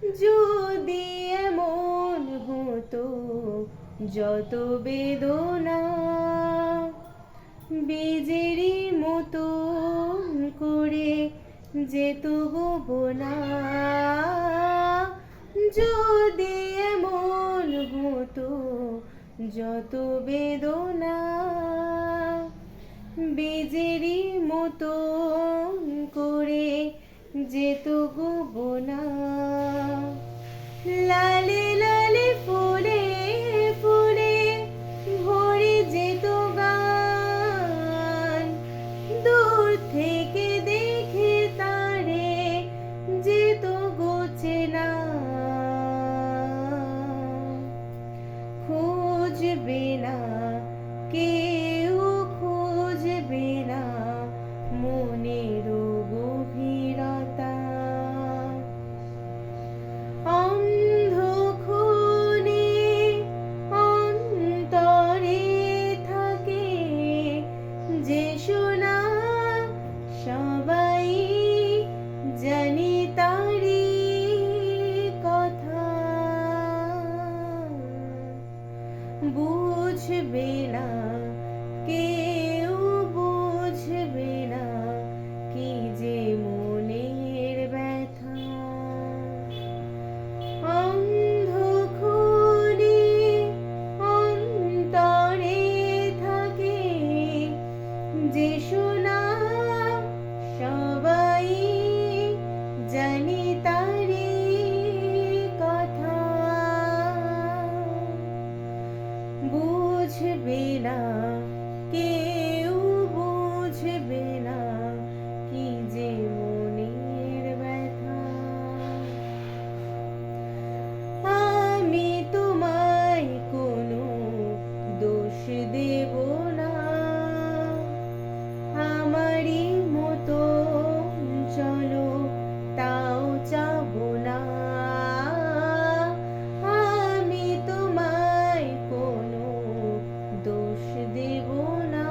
যদি এমন হতো যত বেদনা বীজেরই মতো করে যেত গোপনা, যদি এমন হতো যত বেদনা বীজেরই মতো করে যেত গোপনা, লালে লালে ফুলে ফুলে ভরে যেত গান, দূর থেকে দেখে তারে যেত গোচেনা, খুঁজবে না কেউ, খুঁজবে না মনের গভীরতা, অন্ধক্ষণে অন্তরে থাকে যে শোনা, সবাই জানি তারি কথা, বুঝবে না কেউ, বুঝবে না কি যে মনের ব্যথা, অন্ধক্ষণে অন্তরে থাকে যে শোনা, সবাই জানি তারি কথা, বুঝবে না কেউ, বুঝবে না কি যে মনের ব্যথা, আমি তোমায় কোনো দোষ দেব না, আমারই মতো চলো তাও চাবো না, আমি তোমায় কোনো দোষ দেব না,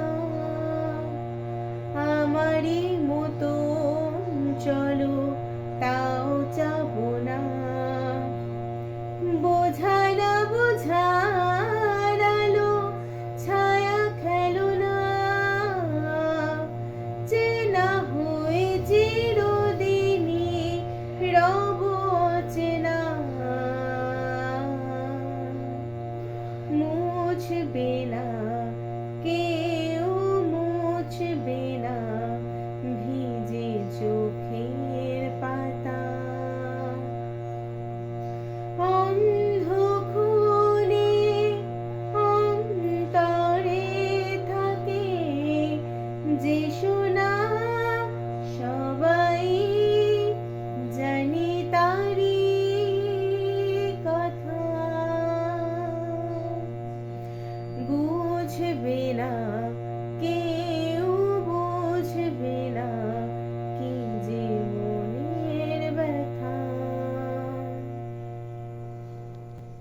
আমারই মতো চলো তাও চাবো না, বোঝায় না বোঝার আলো ছায়া খেলো না, চেনা হয়ে চিরদিনই রব অচেনা, মুছবে না